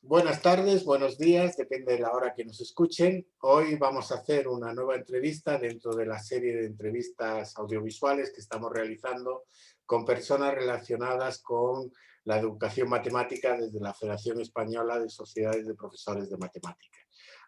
Buenas tardes, buenos días, depende de la hora que nos escuchen. Hoy vamos a hacer una nueva entrevista dentro de la serie de entrevistas audiovisuales que estamos realizando con personas relacionadas con la educación matemática desde la Federación Española de Sociedades de Profesores de Matemática.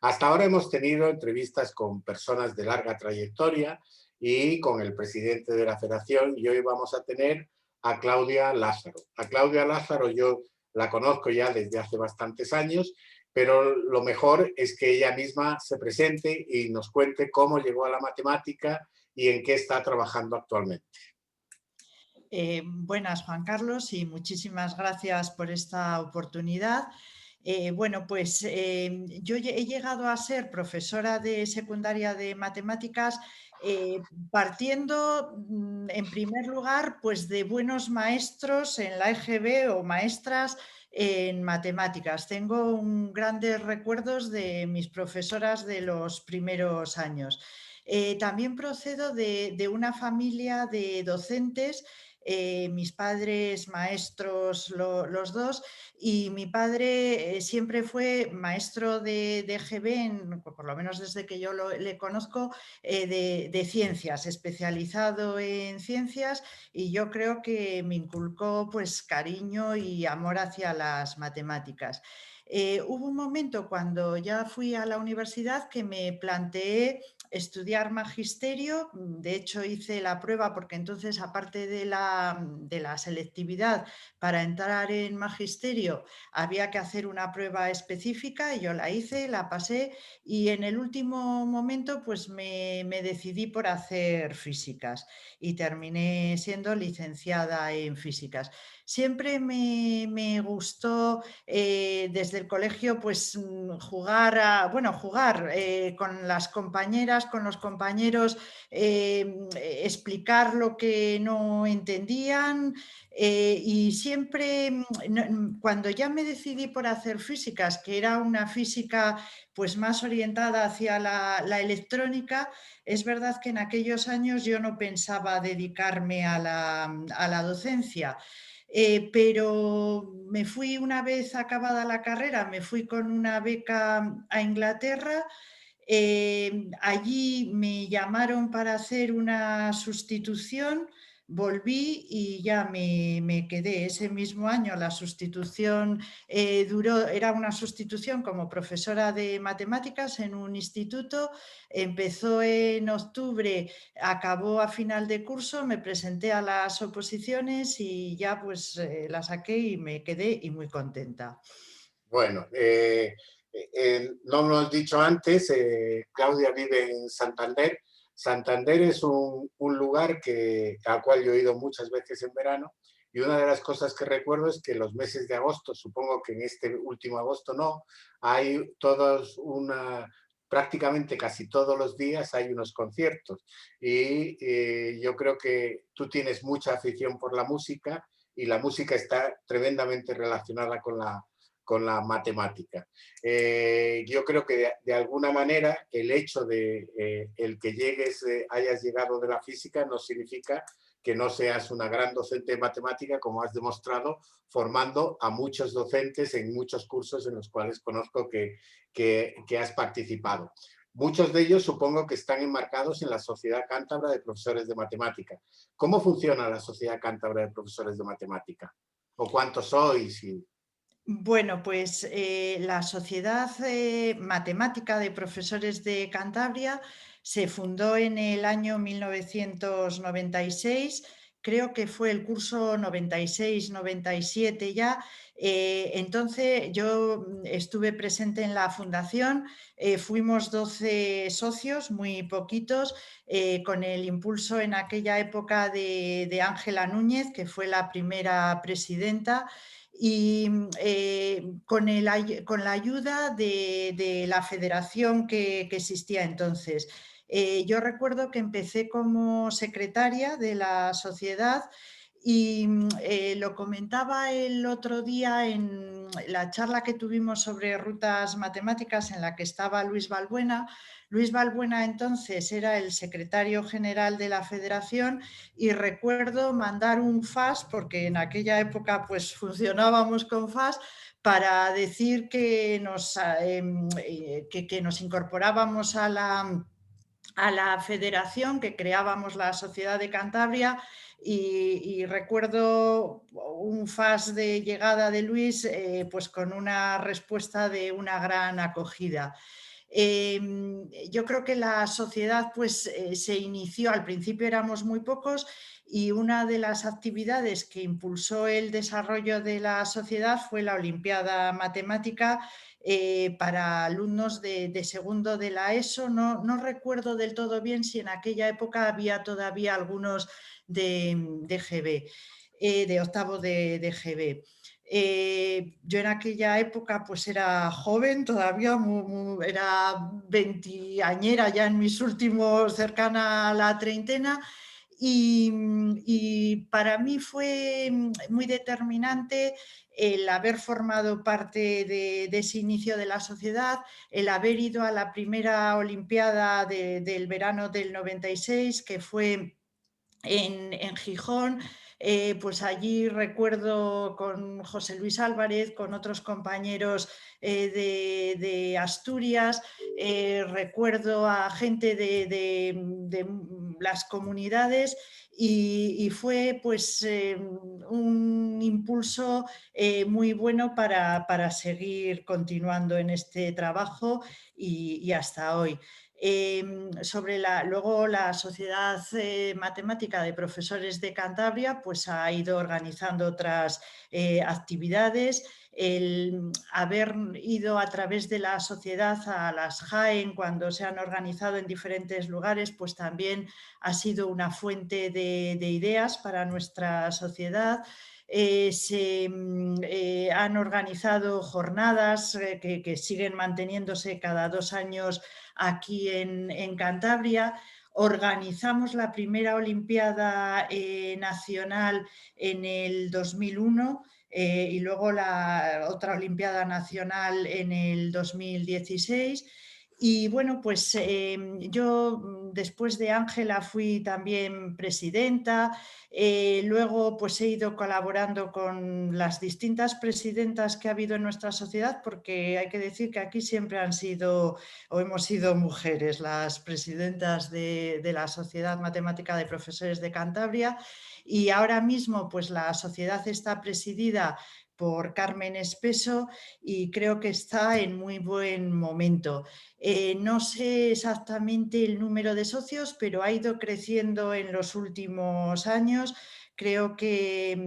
Hasta ahora hemos tenido entrevistas con personas de larga trayectoria y con el presidente de la federación, y hoy vamos a tener a Claudia Lázaro. A Claudia Lázaro yo la conozco ya desde hace bastantes años, pero lo mejor es que ella misma se presente y nos cuente cómo llegó a la matemática y en qué está trabajando actualmente. Buenas, Juan Carlos, y muchísimas gracias por esta oportunidad. Yo he llegado a ser profesora de secundaria de matemáticas partiendo, en primer lugar, pues de buenos maestros en la EGB o maestras en matemáticas. Tengo grandes recuerdos de mis profesoras de los primeros años. También procedo de una familia de docentes, mis padres maestros los dos, y mi padre siempre fue maestro de GB, por lo menos desde que yo le conozco, de ciencias, especializado en ciencias, y yo creo que me inculcó pues cariño y amor hacia las matemáticas. Hubo un momento cuando ya fui a la universidad que me planteé estudiar magisterio. De hecho hice la prueba porque entonces, aparte de la selectividad para entrar en magisterio, había que hacer una prueba específica, y yo la hice, la pasé, y en el último momento pues me decidí por hacer físicas y terminé siendo licenciada en físicas. Siempre me gustó desde el colegio pues jugar con las compañeras, con los compañeros, explicar lo que no entendían, y siempre cuando ya me decidí por hacer físicas, que era una física pues más orientada hacia la electrónica, es verdad que en aquellos años yo no pensaba dedicarme a la docencia. Pero me fui, una vez acabada la carrera, me fui con una beca a Inglaterra. Allí me llamaron para hacer una sustitución, volví y ya me quedé. Ese mismo año la sustitución era una sustitución como profesora de matemáticas en un instituto. Empezó en octubre, acabó a final de curso, me presenté a las oposiciones y ya pues la saqué y me quedé y muy contenta. Bueno, no lo has dicho antes, Claudia vive en Santander. Santander es un lugar al cual yo he ido muchas veces en verano, y una de las cosas que recuerdo es que los meses de agosto, supongo que en este último agosto no, hay prácticamente casi todos los días hay unos conciertos, y yo creo que tú tienes mucha afición por la música, y la música está tremendamente relacionada con la matemática. Yo creo que de alguna manera el hecho de el que hayas llegado de la física no significa que no seas una gran docente de matemática, como has demostrado formando a muchos docentes en muchos cursos en los cuales conozco que has participado. Muchos de ellos supongo que están enmarcados en la Sociedad Cántabra de Profesores de Matemática. ¿Cómo funciona la Sociedad Cántabra de Profesores de Matemática? ¿O cuántos sois? Bueno, pues la Sociedad Matemática de Profesores de Cantabria se fundó en el año 1996. Creo que fue el curso 96-97 ya. Entonces yo estuve presente en la fundación. Fuimos 12 socios, muy poquitos, con el impulso en aquella época de Ángela Núñez, que fue la primera presidenta, y con la ayuda de la federación que existía entonces. Yo recuerdo que empecé como secretaria de la sociedad, y lo comentaba el otro día la charla que tuvimos sobre rutas matemáticas en la que estaba Luis Balbuena. Luis Balbuena entonces era el secretario general de la Federación y recuerdo mandar un FAS, porque en aquella época pues funcionábamos con FAS, para decir que nos incorporábamos a la federación, que creábamos la Sociedad de Cantabria y recuerdo un FAS de llegada de Luis pues con una respuesta de una gran acogida. Yo creo que la sociedad pues, se inició, al principio éramos muy pocos y una de las actividades que impulsó el desarrollo de la sociedad fue la Olimpiada Matemática para alumnos de segundo de la ESO. No recuerdo del todo bien si en aquella época había todavía algunos de GB, de octavo de GB. Yo en aquella época pues era joven, todavía era veinteañera, ya en mis últimos, cercana a la treintena, y para mí fue muy determinante el haber formado parte de ese inicio de la sociedad, el haber ido a la primera Olimpiada del verano del 96, que fue en Gijón. Pues allí recuerdo con José Luis Álvarez, con otros compañeros de Asturias, recuerdo a gente de las comunidades y fue pues un impulso muy bueno para seguir continuando en este trabajo y hasta hoy. Luego la Sociedad Matemática de Profesores de Cantabria pues ha ido organizando otras actividades. El haber ido a través de la sociedad a las JAEN cuando se han organizado en diferentes lugares pues también ha sido una fuente de ideas para nuestra sociedad. Se han organizado jornadas que siguen manteniéndose cada 2 años aquí en Cantabria. Organizamos la primera Olimpiada Nacional en el 2001 y luego la otra Olimpiada Nacional en el 2016. Y bueno, pues yo después de Ángela fui también presidenta, luego pues he ido colaborando con las distintas presidentas que ha habido en nuestra sociedad, porque hay que decir que aquí siempre han sido o hemos sido mujeres las presidentas de la Sociedad Matemática de Profesores de Cantabria, y ahora mismo pues la sociedad está presidida por Carmen Espeso y creo que está en muy buen momento. No sé exactamente el número de socios, pero ha ido creciendo en los últimos años. Creo que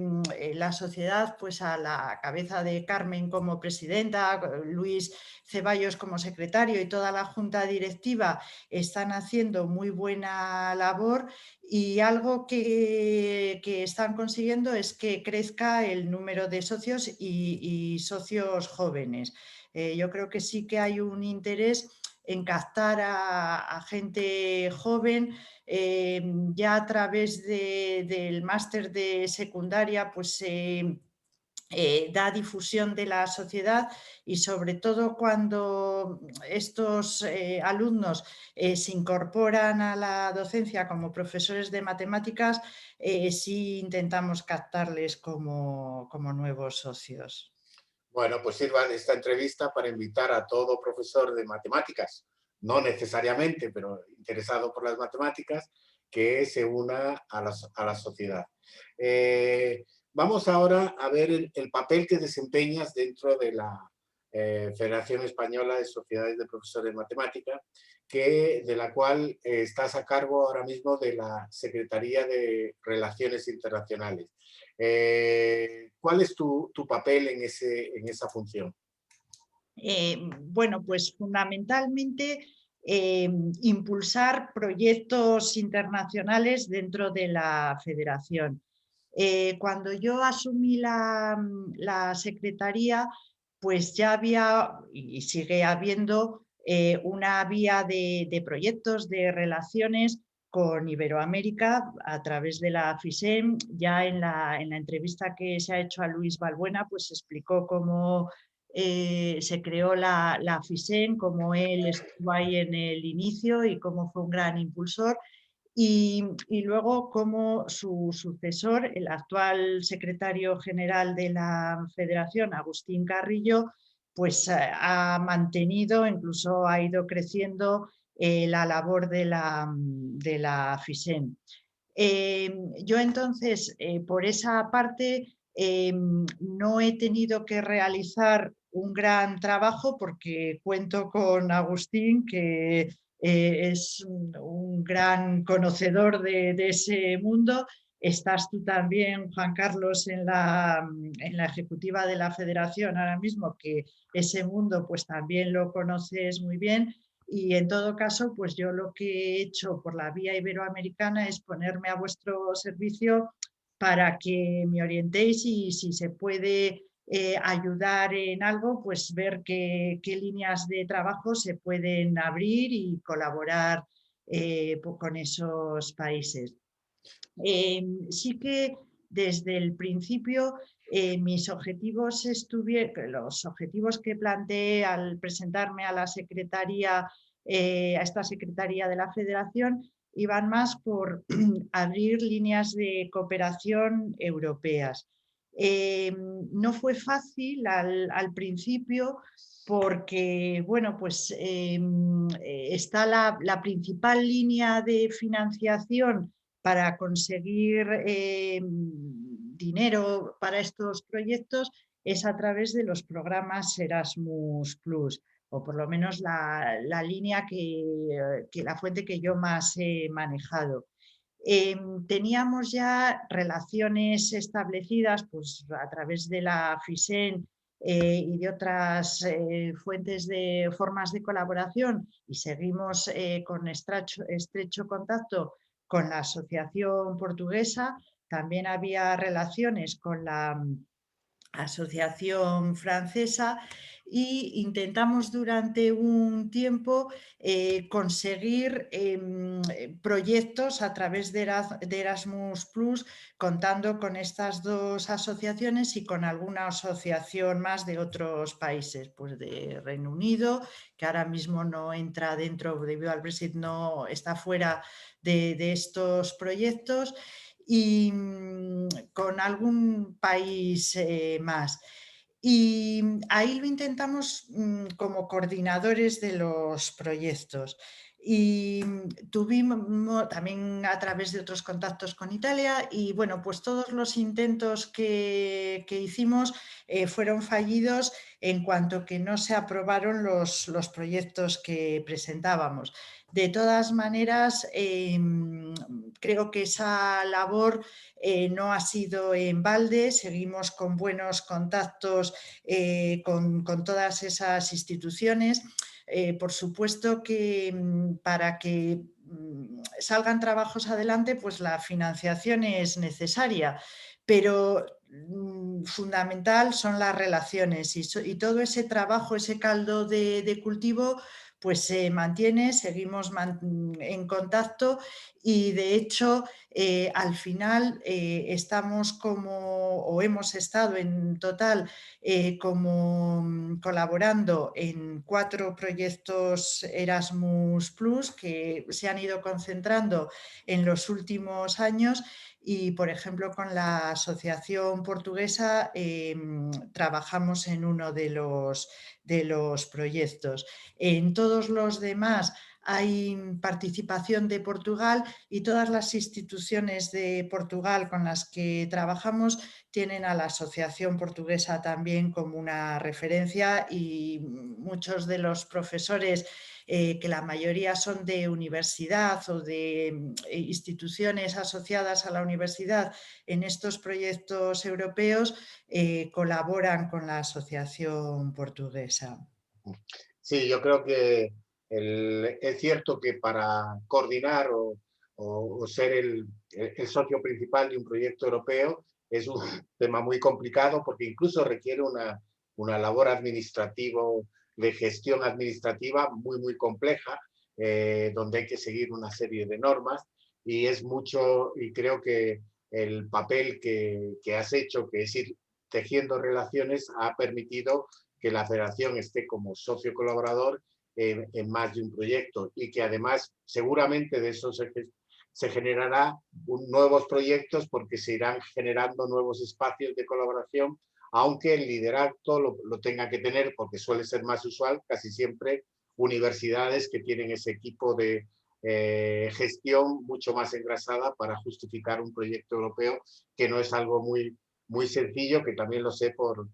la sociedad, pues a la cabeza de Carmen como presidenta, Luis Ceballos como secretario y toda la junta directiva están haciendo muy buena labor, y algo que están consiguiendo es que crezca el número de socios y socios jóvenes. Yo creo que sí que hay un interés en captar a gente joven. Ya a través del máster de secundaria pues da difusión de la sociedad, y sobre todo cuando estos alumnos se incorporan a la docencia como profesores de matemáticas, sí intentamos captarles como nuevos socios. Bueno, pues sirva esta entrevista para invitar a todo profesor de matemáticas, no necesariamente, pero interesado por las matemáticas, que se una a la sociedad. Vamos ahora a ver el papel que desempeñas dentro de la Federación Española de Sociedades de Profesores de Matemáticas, de la cual estás a cargo ahora mismo de la Secretaría de Relaciones Internacionales. ¿Cuál es tu papel en esa función? Bueno, pues fundamentalmente impulsar proyectos internacionales dentro de la federación. Cuando yo asumí la secretaría, pues ya había y sigue habiendo una vía de proyectos, de relaciones con Iberoamérica a través de la FISEM. Ya en la entrevista que se ha hecho a Luis Balbuena, pues explicó cómo se creó la FISEM, cómo él estuvo ahí en el inicio y cómo fue un gran impulsor. Y luego cómo su sucesor, el actual secretario general de la Federación, Agustín Carrillo, pues ha mantenido, incluso ha ido creciendo la labor de la FISEN. Yo entonces, por esa parte, no he tenido que realizar un gran trabajo porque cuento con Agustín, que es un gran conocedor de ese mundo. Estás tú también, Juan Carlos, en la ejecutiva de la Federación ahora mismo, que ese mundo pues también lo conoces muy bien. Y en todo caso, pues yo lo que he hecho por la vía iberoamericana es ponerme a vuestro servicio para que me orientéis y si se puede ayudar en algo, pues ver qué líneas de trabajo se pueden abrir y colaborar con esos países. Sí que desde el principio mis objetivos los objetivos que planteé al presentarme a la secretaría, a esta secretaría de la Federación, iban más por abrir líneas de cooperación europeas. No fue fácil al principio porque, bueno, pues está la principal línea de financiación para conseguir dinero para estos proyectos es a través de los programas Erasmus Plus, o por lo menos la línea la fuente que yo más he manejado. Teníamos ya relaciones establecidas pues, a través de la FISEN y de otras formas de colaboración y seguimos con estrecho contacto con la Asociación Portuguesa. También había relaciones con la Asociación Francesa e intentamos durante un tiempo conseguir proyectos a través de Erasmus Plus, contando con estas dos asociaciones y con alguna asociación más de otros países, pues de Reino Unido, que ahora mismo no entra dentro, debido al Brexit, no está fuera de estos proyectos, y con algún país más. Y ahí lo intentamos como coordinadores de los proyectos. Y tuvimos también a través de otros contactos con Italia y bueno, pues todos los intentos que hicimos fueron fallidos en cuanto que no se aprobaron los proyectos que presentábamos. De todas maneras, creo que esa labor no ha sido en balde, seguimos con buenos contactos con todas esas instituciones. Por supuesto que para que salgan trabajos adelante, pues la financiación es necesaria, pero fundamental son las relaciones y todo ese trabajo, ese caldo de cultivo, pues se mantiene, seguimos en contacto y de hecho al final estamos o hemos estado en total como colaborando en 4 proyectos Erasmus Plus que se han ido concentrando en los últimos años y, por ejemplo, con la Asociación Portuguesa trabajamos en uno de los proyectos. En todos los demás hay participación de Portugal y todas las instituciones de Portugal con las que trabajamos tienen a la Asociación Portuguesa también como una referencia y muchos de los profesores, que la mayoría son de universidad o de instituciones asociadas a la universidad en estos proyectos europeos, colaboran con la Asociación Portuguesa. Sí, yo creo que es cierto que para coordinar o ser el socio principal de un proyecto europeo es un tema muy complicado porque incluso requiere una labor administrativa, de gestión administrativa muy, muy compleja, donde hay que seguir una serie de normas y es mucho, y creo que el papel que has hecho, que es ir tejiendo relaciones, ha permitido que la federación esté como socio colaborador en más de un proyecto y que además seguramente de eso se generará nuevos proyectos porque se irán generando nuevos espacios de colaboración, aunque el liderazgo lo tenga que tener, porque suele ser más usual, casi siempre universidades que tienen ese equipo de gestión mucho más engrasada para justificar un proyecto europeo, que no es algo muy sencillo, que también lo sé por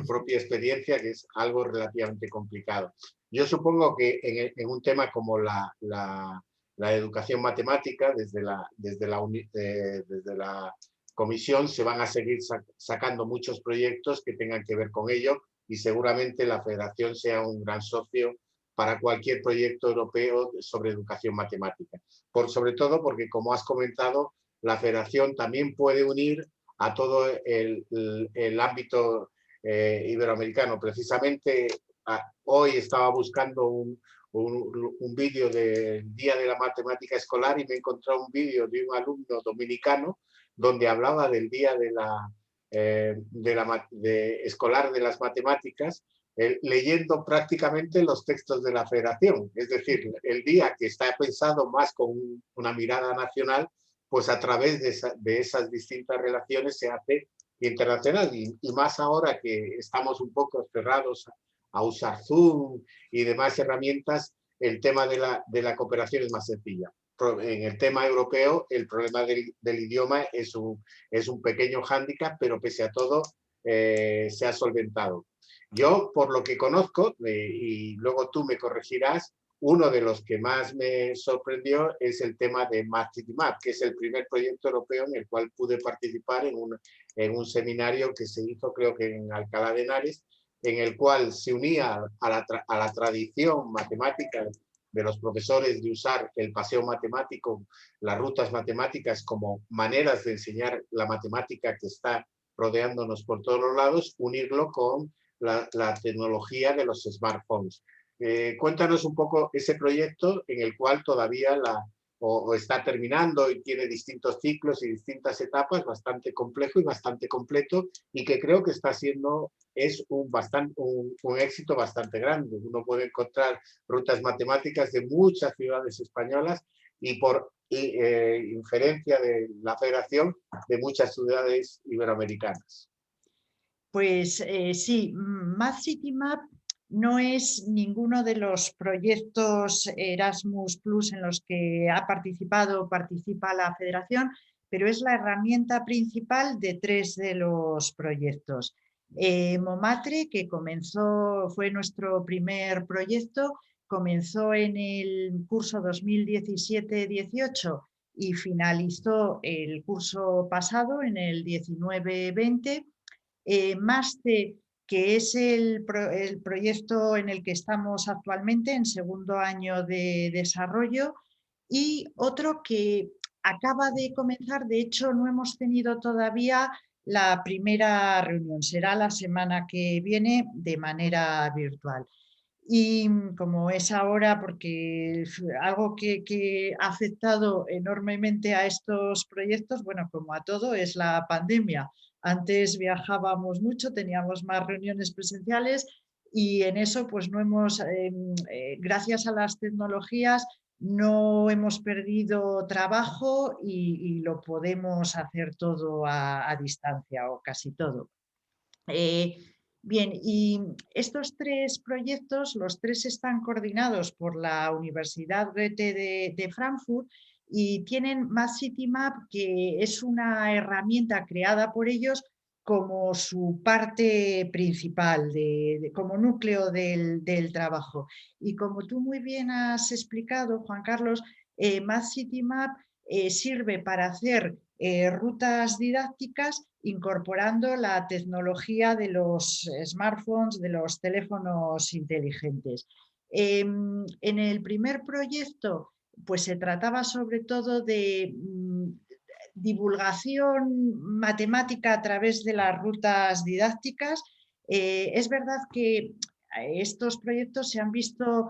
propia experiencia, que es algo relativamente complicado. Yo supongo que en un tema como la educación matemática, desde la comisión se van a seguir sacando muchos proyectos que tengan que ver con ello, y seguramente la federación sea un gran socio para cualquier proyecto europeo sobre educación matemática. Sobre todo porque, como has comentado, la federación también puede unir a todo el ámbito iberoamericano. Precisamente hoy estaba buscando un vídeo del Día de la Matemática Escolar y me he encontrado un vídeo de un alumno dominicano donde hablaba del Día escolar de las matemáticas, leyendo prácticamente los textos de la federación. Es decir, el día que está pensado más con una mirada nacional, pues a través de esas distintas relaciones se hace internacional. Y más ahora que estamos un poco cerrados a usar Zoom y demás herramientas, el tema de la cooperación es más sencilla. En el tema europeo, el problema del idioma es un pequeño hándicap, pero pese a todo se ha solventado. Yo, por lo que conozco, y luego tú me corregirás, uno de los que más me sorprendió es el tema de MathCityMap, que es el primer proyecto europeo en el cual pude participar en un seminario que se hizo, creo que en Alcalá de Henares, en el cual se unía a la tradición matemática de los profesores de usar el paseo matemático, las rutas matemáticas como maneras de enseñar la matemática que está rodeándonos por todos los lados, unirlo con la tecnología de los smartphones. Cuéntanos un poco ese proyecto en el cual todavía o está terminando y tiene distintos ciclos y distintas etapas, bastante complejo y bastante completo, y que creo que es un éxito bastante grande. Uno puede encontrar rutas matemáticas de muchas ciudades españolas y por inferencia de la federación de muchas ciudades iberoamericanas. Pues sí, MathCityMap no es ninguno de los proyectos Erasmus Plus en los que ha participado o participa la federación, pero es la herramienta principal de 3 de los proyectos. Momatre, que fue nuestro primer proyecto, comenzó en el curso 2017-18 y finalizó el curso pasado, en el 19-20. MASTE, que es el proyecto en el que estamos actualmente, en segundo año de desarrollo, y otro que acaba de comenzar. De hecho, no hemos tenido todavía la primera reunión, será la semana que viene de manera virtual. Y como es ahora, porque algo que ha afectado enormemente a estos proyectos, bueno, como a todo, es la pandemia. Antes viajábamos mucho, teníamos más reuniones presenciales y en eso, pues no hemos, gracias a las tecnologías, no hemos perdido trabajo y lo podemos hacer todo a distancia o casi todo. Bien, y estos 3 proyectos, los 3 están coordinados por la Universidad Goethe de Frankfurt y tienen MathCityMap, que es una herramienta creada por ellos como su parte principal, como núcleo del trabajo. Y como tú muy bien has explicado, Juan Carlos, MathCityMap sirve para hacer rutas didácticas incorporando la tecnología de los smartphones, de los teléfonos inteligentes. En el primer proyecto, pues se trataba sobre todo de divulgación matemática a través de las rutas didácticas. Es verdad que estos proyectos se han visto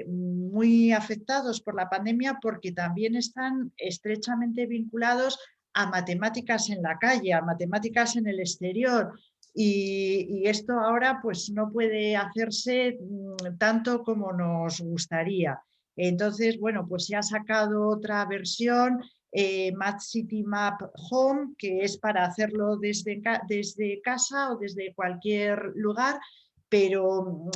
muy afectados por la pandemia porque también están estrechamente vinculados a matemáticas en la calle, a matemáticas en el exterior. Y esto ahora pues no puede hacerse tanto como nos gustaría. Entonces, bueno, pues se ha sacado otra versión, Math City Map Home, que es para hacerlo desde casa o desde cualquier lugar, pero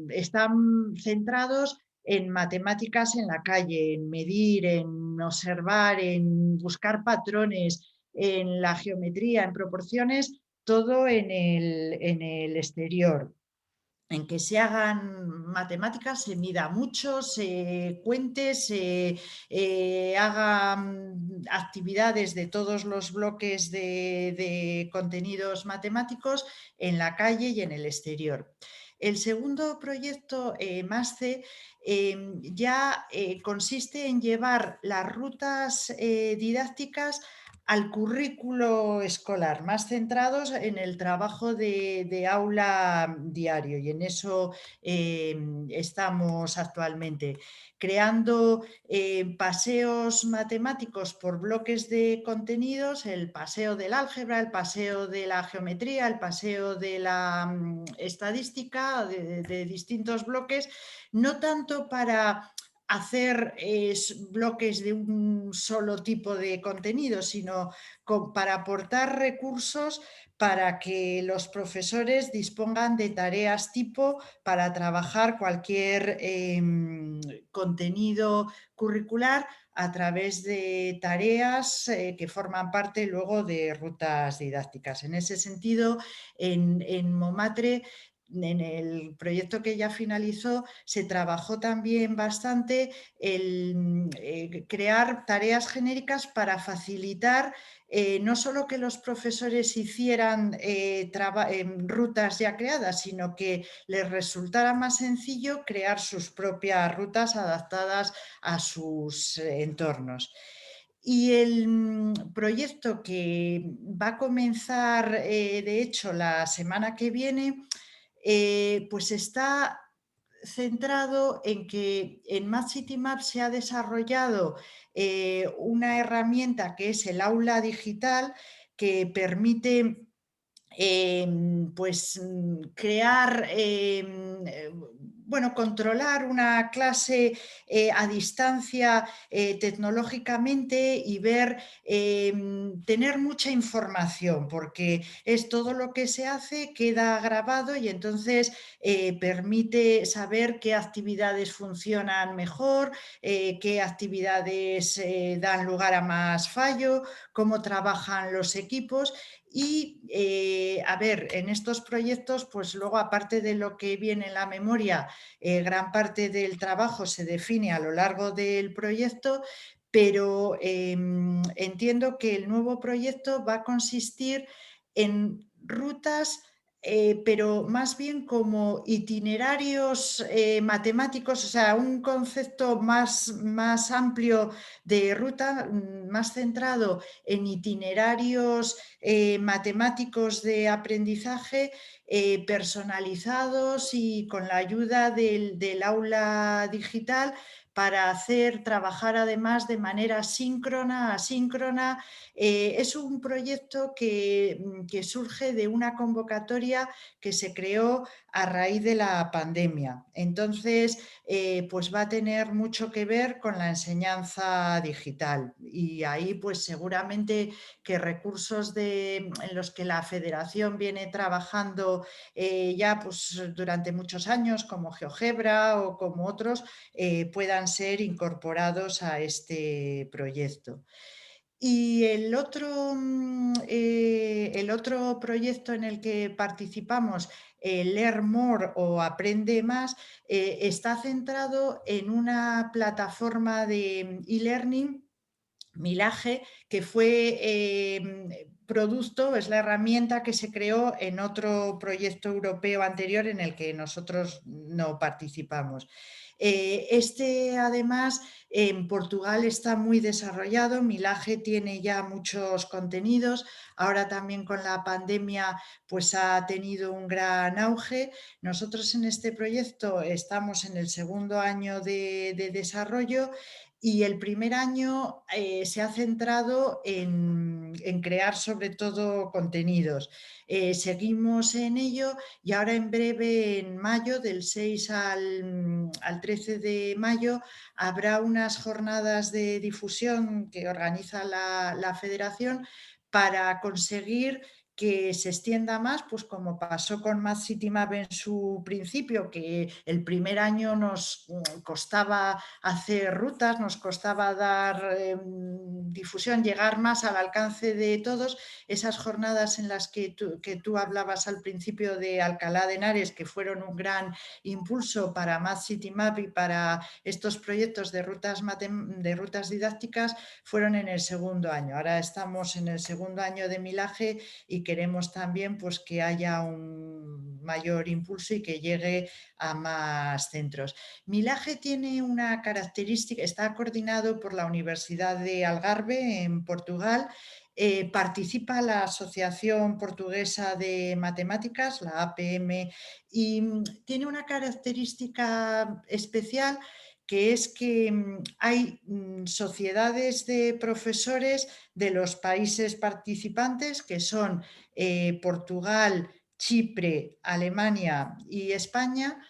están centrados en matemáticas en la calle, en medir, en observar, en buscar patrones, en la geometría, en proporciones, todo en el exterior. En que se hagan matemáticas, se mida mucho, se cuente, se hagan actividades de todos los bloques de contenidos matemáticos en la calle y en el exterior. El segundo proyecto, MASCE, ya consiste en llevar las rutas didácticas al currículo escolar, más centrados en el trabajo de aula diario, y en eso estamos actualmente, creando paseos matemáticos por bloques de contenidos, el paseo del álgebra, el paseo de la geometría, el paseo de la estadística, de distintos bloques, no tanto para hacer bloques de un solo tipo de contenido, sino para aportar recursos para que los profesores dispongan de tareas tipo para trabajar cualquier contenido curricular a través de tareas que forman parte luego de rutas didácticas. En ese sentido, en Momatre, en el proyecto que ya finalizó, se trabajó también bastante el crear tareas genéricas para facilitar no solo que los profesores hicieran rutas ya creadas, sino que les resultara más sencillo crear sus propias rutas adaptadas a sus entornos. Y el proyecto que va a comenzar, de hecho, la semana que viene, pues está centrado en que en Math City Map se ha desarrollado una herramienta que es el aula digital, que permite pues crear, bueno, controlar una clase a distancia tecnológicamente y ver, tener mucha información, porque es todo lo que se hace, queda grabado y entonces permite saber qué actividades funcionan mejor, qué actividades dan lugar a más fallo, cómo trabajan los equipos. Y a ver, en estos proyectos, pues luego aparte de lo que viene en la memoria, gran parte del trabajo se define a lo largo del proyecto, pero entiendo que el nuevo proyecto va a consistir en rutas, pero más bien como itinerarios matemáticos, o sea, un concepto más amplio de ruta, más centrado en itinerarios matemáticos de aprendizaje personalizados y con la ayuda del aula digital, para hacer trabajar además de manera síncrona, asíncrona. Es un proyecto que surge de una convocatoria que se creó a raíz de la pandemia. Entonces, pues va a tener mucho que ver con la enseñanza digital, y ahí pues seguramente que recursos en los que la Federación viene trabajando ya pues durante muchos años, como GeoGebra o como otros, puedan ser incorporados a este proyecto. Y el otro proyecto en el que participamos, Learn More o Aprende Más, está centrado en una plataforma de e-learning, Milage, que fue producto, es la herramienta que se creó en otro proyecto europeo anterior en el que nosotros no participamos. Este, además, en Portugal está muy desarrollado, Milage tiene ya muchos contenidos, ahora también con la pandemia pues ha tenido un gran auge. Nosotros en este proyecto estamos en el segundo año de desarrollo y el primer año se ha centrado en crear sobre todo contenidos. Seguimos en ello y ahora en breve, en mayo, del 6 al 13 de mayo, habrá unas jornadas de difusión que organiza la Federación para conseguir que se extienda más, pues como pasó con Mad City Map en su principio, que el primer año nos costaba hacer rutas, nos costaba dar difusión, llegar más al alcance de todos. Esas jornadas en las que tú hablabas al principio de Alcalá de Henares, que fueron un gran impulso para Mad City Map y para estos proyectos de rutas didácticas, fueron en el segundo año. Ahora estamos en el segundo año de Milage y queremos también pues, que haya un mayor impulso y que llegue a más centros. Milage tiene una característica, está coordinado por la Universidad de Algarve en Portugal. Participa la Asociación Portuguesa de Matemáticas, la APM, y tiene una característica especial, que es que hay sociedades de profesores de los países participantes, que son Portugal, Chipre, Alemania y España,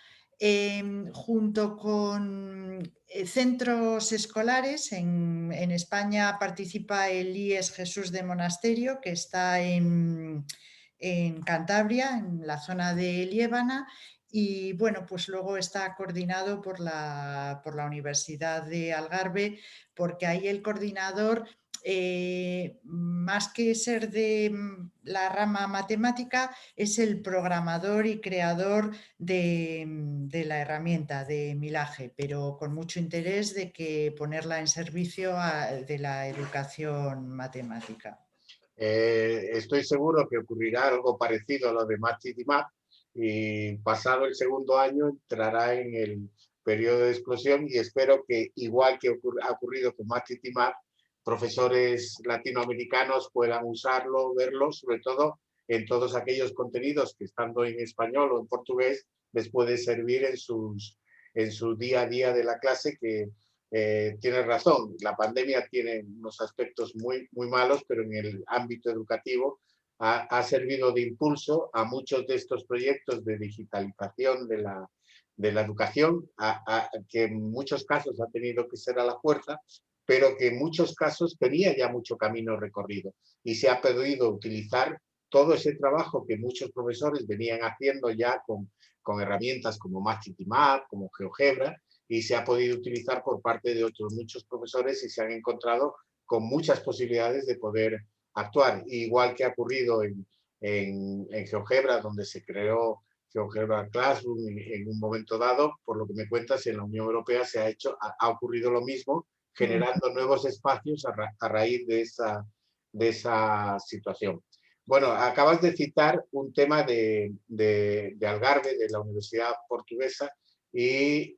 junto con centros escolares. En España participa el IES Jesús de Monasterio, que está en Cantabria, en la zona de Liébana, y bueno, pues luego está coordinado por la Universidad de Algarve, porque ahí el coordinador, más que ser de la rama matemática, es el programador y creador de la herramienta de Milage, pero con mucho interés de que ponerla en servicio de la educación matemática. Estoy seguro que ocurrirá algo parecido a lo de Map y pasado el segundo año entrará en el periodo de explosión y espero que, igual que ha ocurrido con Map, profesores latinoamericanos puedan usarlo, verlo, sobre todo en todos aquellos contenidos que, estando en español o en portugués, les puede servir en su día a día de la clase, que tienes razón, la pandemia tiene unos aspectos muy malos, pero en el ámbito educativo ha servido de impulso a muchos de estos proyectos de digitalización de la educación, que en muchos casos ha tenido que ser a la fuerza, pero que en muchos casos tenía ya mucho camino recorrido y se ha podido utilizar todo ese trabajo que muchos profesores venían haciendo ya con herramientas como Map, como GeoGebra, y se ha podido utilizar por parte de otros muchos profesores y se han encontrado con muchas posibilidades de poder actuar. Igual que ha ocurrido en GeoGebra, donde se creó GeoGebra Classroom en un momento dado, por lo que me cuentas, en la Unión Europea ha ocurrido lo mismo, generando nuevos espacios a raíz de esa situación. Bueno, acabas de citar un tema de Algarve, de la Universidad Portuguesa, y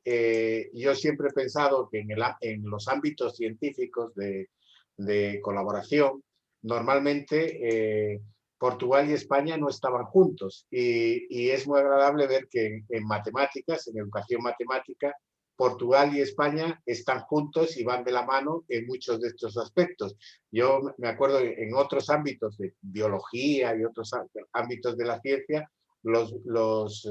yo siempre he pensado que en los ámbitos científicos de colaboración, normalmente Portugal y España no estaban juntos y es muy agradable ver que en matemáticas, en educación matemática, Portugal y España están juntos y van de la mano en muchos de estos aspectos. Yo me acuerdo en otros ámbitos de biología y otros ámbitos de la ciencia, los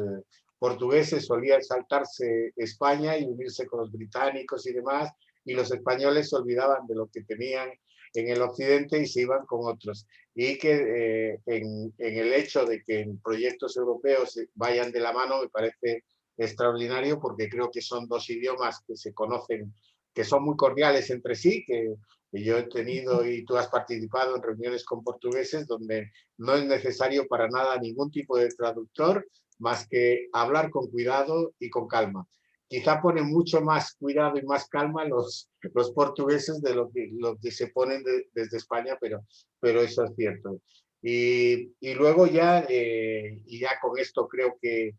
portugueses solían saltarse España y unirse con los británicos y demás, y los españoles se olvidaban de lo que tenían en el occidente y se iban con otros. Y que en el hecho de que en proyectos europeos vayan de la mano me parece extraordinario, porque creo que son dos idiomas que se conocen, que son muy cordiales entre sí, que yo he tenido y tú has participado en reuniones con portugueses donde no es necesario para nada ningún tipo de traductor, más que hablar con cuidado y con calma. quizá ponen mucho más cuidado y más calma los portugueses de lo que se ponen desde España, pero eso es cierto. Y luego ya, y ya con esto creo que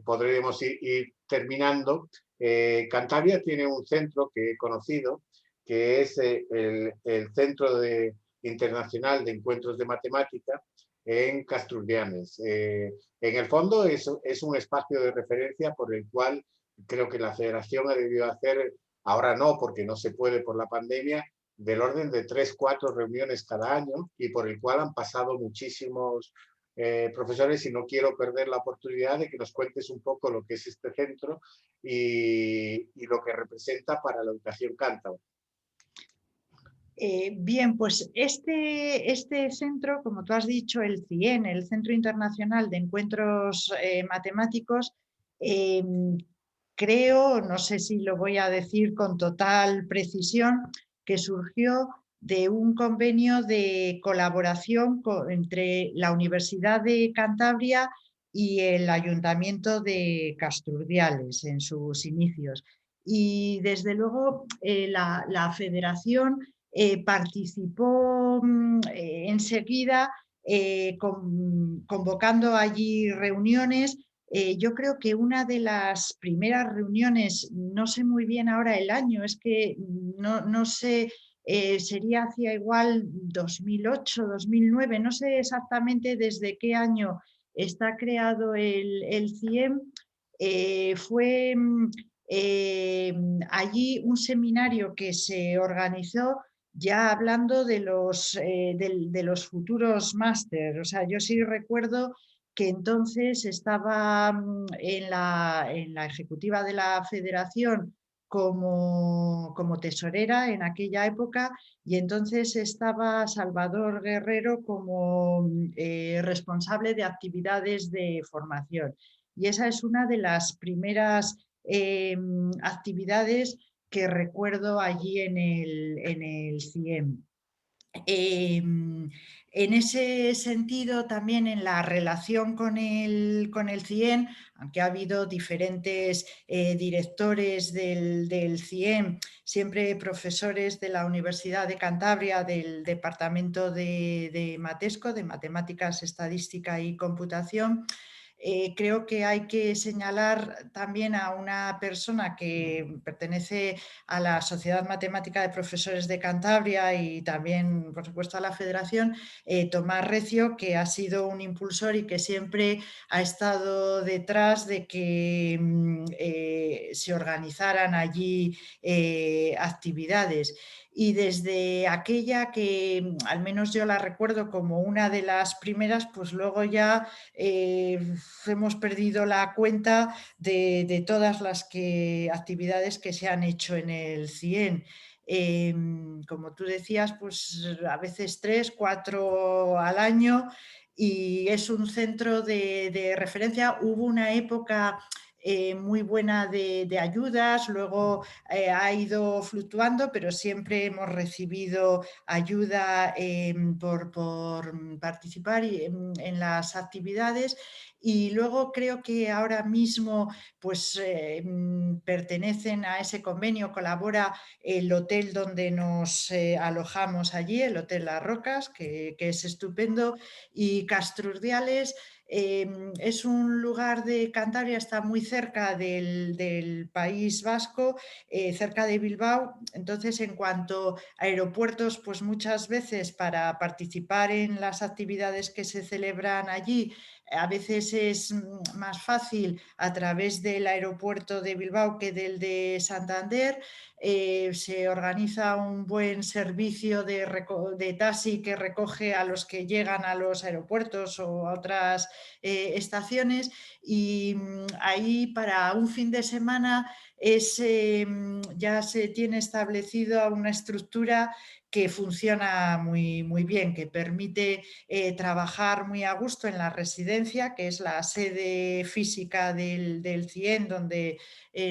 podremos ir terminando. Cantabria tiene un centro que he conocido, que es el Centro Internacional de Encuentros de Matemática en Castrurdianes. En el fondo es un espacio de referencia por el cual creo que la federación ha debido hacer, ahora no, porque no se puede por la pandemia, del orden de 3, 4 reuniones cada año y por el cual han pasado muchísimos profesores y no quiero perder la oportunidad de que nos cuentes un poco lo que es este centro y lo que representa para la educación cántabra. Bien, pues este centro, como tú has dicho, el CIEN, el Centro Internacional de Encuentros Matemáticos, eh, creo, no sé si lo voy a decir con total precisión, que surgió de un convenio de colaboración entre la Universidad de Cantabria y el Ayuntamiento de Castrurdiales en sus inicios. Y desde luego la federación participó enseguida convocando allí reuniones. Yo creo que una de las primeras reuniones, no sé muy bien ahora el año, es que no sé, sería hacia igual 2008, 2009, no sé exactamente desde qué año está creado el CIEM. Fue allí un seminario que se organizó ya hablando de los futuros máster. O sea, yo sí recuerdo que entonces estaba en la ejecutiva de la federación como tesorera en aquella época y entonces estaba Salvador Guerrero como responsable de actividades de formación. Y esa es una de las primeras actividades que recuerdo allí en el CIEM. En ese sentido, también en la relación con el CIEM, aunque ha habido diferentes directores del CIEM, siempre profesores de la Universidad de Cantabria, del Departamento de Matesco, de Matemáticas, Estadística y Computación, creo que hay que señalar también a una persona que pertenece a la Sociedad Matemática de Profesores de Cantabria y también, por supuesto, a la Federación, Tomás Recio, que ha sido un impulsor y que siempre ha estado detrás de que se organizaran allí actividades. Y desde aquella que al menos yo la recuerdo como una de las primeras, pues luego ya hemos perdido la cuenta de todas las actividades que se han hecho en el CIEN. Como tú decías, pues a veces 3, 4 al año y es un centro de referencia. Hubo una época muy buena de ayudas, luego ha ido fluctuando, pero siempre hemos recibido ayuda por participar en las actividades. Y luego creo que ahora mismo pues, pertenecen a ese convenio, colabora el hotel donde nos alojamos allí, el Hotel Las Rocas, que es estupendo, y Castrurdiales. Es un lugar de Cantabria, está muy cerca del País Vasco, cerca de Bilbao. Entonces, en cuanto a aeropuertos, pues muchas veces para participar en las actividades que se celebran allí, a veces es más fácil a través del aeropuerto de Bilbao que del de Santander. Se organiza un buen servicio de taxi que recoge a los que llegan a los aeropuertos o a otras estaciones y ahí para un fin de semana ya se tiene establecido una estructura que funciona muy bien, que permite trabajar muy a gusto en la residencia, que es la sede física del CIEN, donde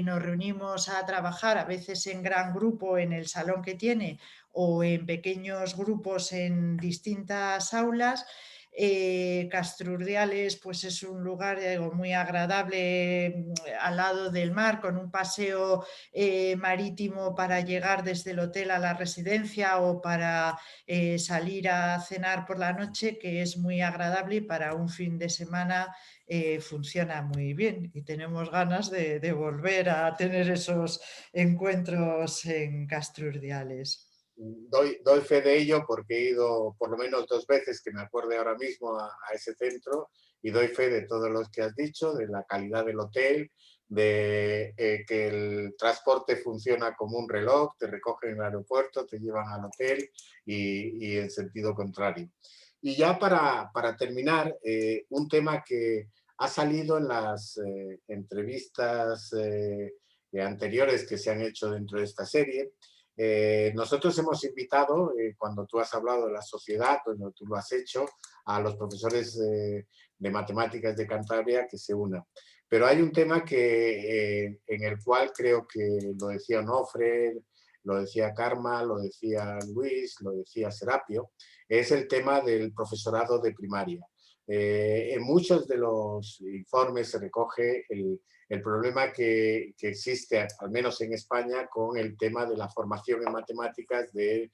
nos reunimos a trabajar, a veces en gran grupo en el salón que tiene o en pequeños grupos en distintas aulas. Castrurdiales pues es un lugar muy agradable al lado del mar, con un paseo marítimo para llegar desde el hotel a la residencia o para salir a cenar por la noche, que es muy agradable y para un fin de semana funciona muy bien y tenemos ganas de volver a tener esos encuentros en Castrurdiales. Doy fe de ello porque he ido por lo menos 2 veces, que me acuerde ahora mismo, a ese centro, y doy fe de todos los que has dicho, de la calidad del hotel, de que el transporte funciona como un reloj, te recogen en el aeropuerto, te llevan al hotel y en sentido contrario. Y ya para terminar, un tema que ha salido en las entrevistas anteriores que se han hecho dentro de esta serie. Nosotros hemos invitado, cuando tú has hablado de la sociedad, cuando tú lo has hecho, a los profesores de matemáticas de Cantabria que se unan. Pero hay un tema en el cual creo que lo decía Onofre, lo decía Karma, lo decía Luis, lo decía Serapio, es el tema del profesorado de primaria. En muchos de los informes se recoge el problema que existe, al menos en España, con el tema de la formación en matemáticas del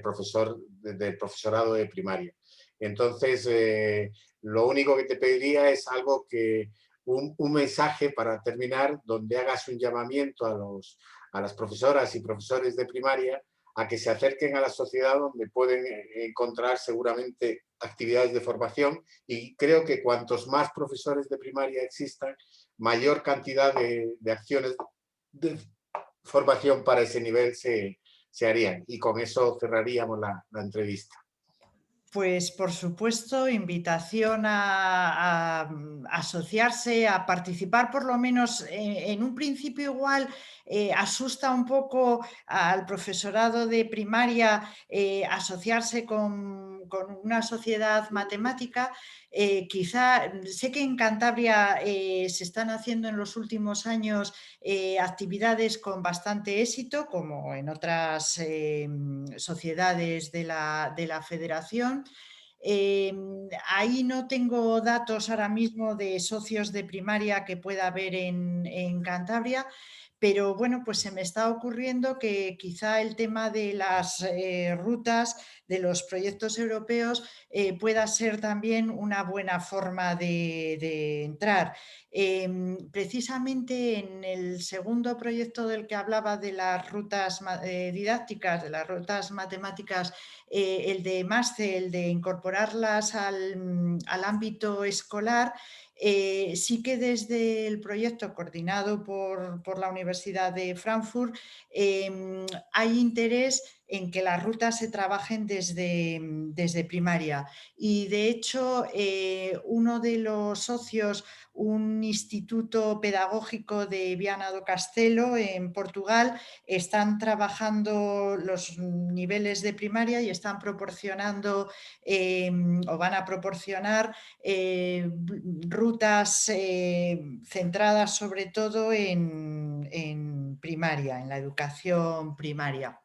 profesorado de primaria. Entonces, lo único que te pediría es algo un mensaje para terminar, donde hagas un llamamiento a las profesoras y profesores de primaria a que se acerquen a la sociedad, donde pueden encontrar seguramente actividades de formación, y creo que cuantos más profesores de primaria existan, mayor cantidad de acciones de formación para ese nivel se harían, y con eso cerraríamos la entrevista. Pues por supuesto, invitación a asociarse, a participar por lo menos en un principio igual asusta un poco al profesorado de primaria asociarse con una sociedad matemática. Quizá, sé que en Cantabria se están haciendo en los últimos años actividades con bastante éxito, como en otras sociedades de la federación. Ahí no tengo datos ahora mismo de socios de primaria que pueda haber en Cantabria, pero bueno, pues se me está ocurriendo que quizá el tema de las rutas de los proyectos europeos pueda ser también una buena forma de entrar. Precisamente en el segundo proyecto del que hablaba de las rutas didácticas, de las rutas matemáticas, el de MASCE, el de incorporarlas al ámbito escolar, sí que desde el proyecto coordinado por la Universidad de Frankfurt hay interés en que las rutas se trabajen desde primaria. Y de hecho, uno de los socios, un instituto pedagógico de Viana do Castelo en Portugal, están trabajando los niveles de primaria y están proporcionando o van a proporcionar rutas centradas sobre todo en primaria, en la educación primaria.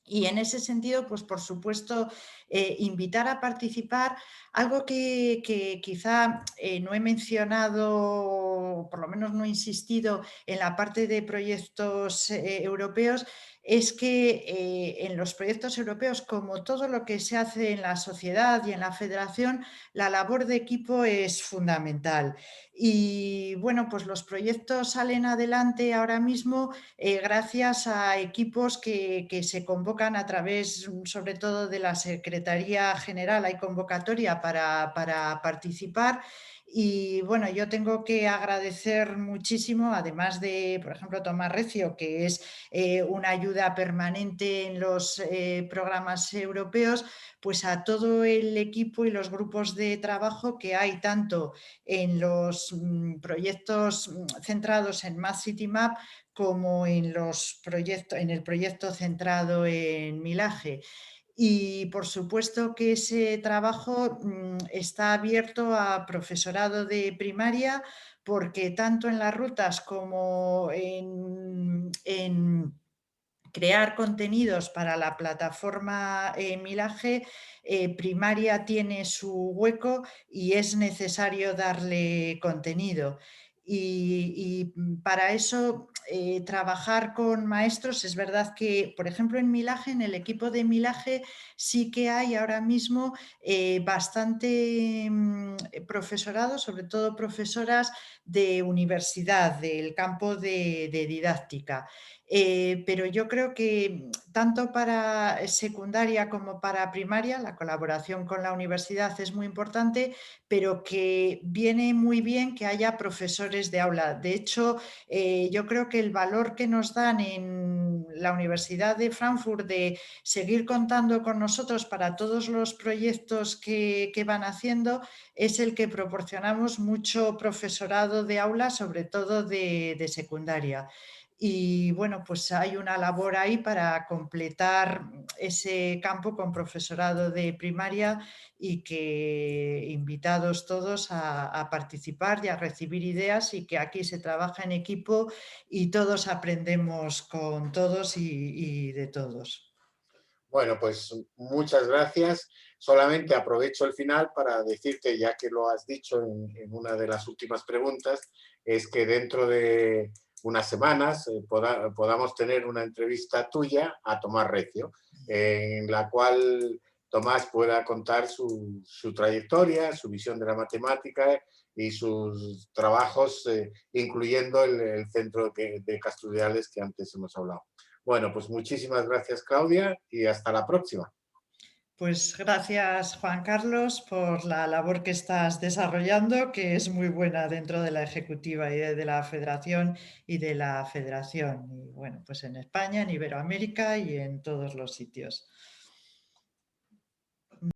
Y en ese sentido, pues por supuesto, invitar a participar. Algo que quizá no he mencionado, por lo menos no he insistido en la parte de proyectos europeos, es que en los proyectos europeos, como todo lo que se hace en la sociedad y en la federación, la labor de equipo es fundamental. Y bueno, pues los proyectos salen adelante ahora mismo gracias a equipos que se convocan a través, sobre todo, de la Secretaría General. Hay convocatoria para participar. Y bueno, yo tengo que agradecer muchísimo, además de, por ejemplo, Tomás Recio, que es una ayuda permanente en los programas europeos, pues a todo el equipo y los grupos de trabajo que hay tanto en los proyectos centrados en Math City Map como en el proyecto centrado en Milage. Y por supuesto que ese trabajo está abierto a profesorado de primaria, porque tanto en las rutas como en crear contenidos para la plataforma Milaje, primaria tiene su hueco y es necesario darle contenido. Y para eso trabajar con maestros, es verdad que, por ejemplo, en Milaje, en el equipo de Milaje, sí que hay ahora mismo bastante profesorado, sobre todo profesoras de universidad, del campo de didáctica. Pero yo creo que tanto para secundaria como para primaria la colaboración con la universidad es muy importante, pero que viene muy bien que haya profesores de aula. De hecho, yo creo que el valor que nos dan en la Universidad de Frankfurt de seguir contando con nosotros para todos los proyectos que van haciendo es el que proporcionamos mucho profesorado de aula, sobre todo de secundaria. Y bueno, pues hay una labor ahí para completar ese campo con profesorado de primaria y que invitados todos a participar y a recibir ideas y que aquí se trabaja en equipo y todos aprendemos con todos y de todos. Bueno, pues muchas gracias. Solamente aprovecho el final para decirte, ya que lo has dicho en una de las últimas preguntas, es que dentro de unas semanas podamos tener una entrevista tuya a Tomás Recio, en la cual Tomás pueda contar su trayectoria, su visión de la matemática y sus trabajos, incluyendo el centro de Castudiales que antes hemos hablado. Bueno, pues muchísimas gracias, Claudia, y hasta la próxima. Pues gracias, Juan Carlos, por la labor que estás desarrollando, que es muy buena dentro de la ejecutiva y de la federación y de la federación. Y bueno, pues en España, en Iberoamérica y en todos los sitios.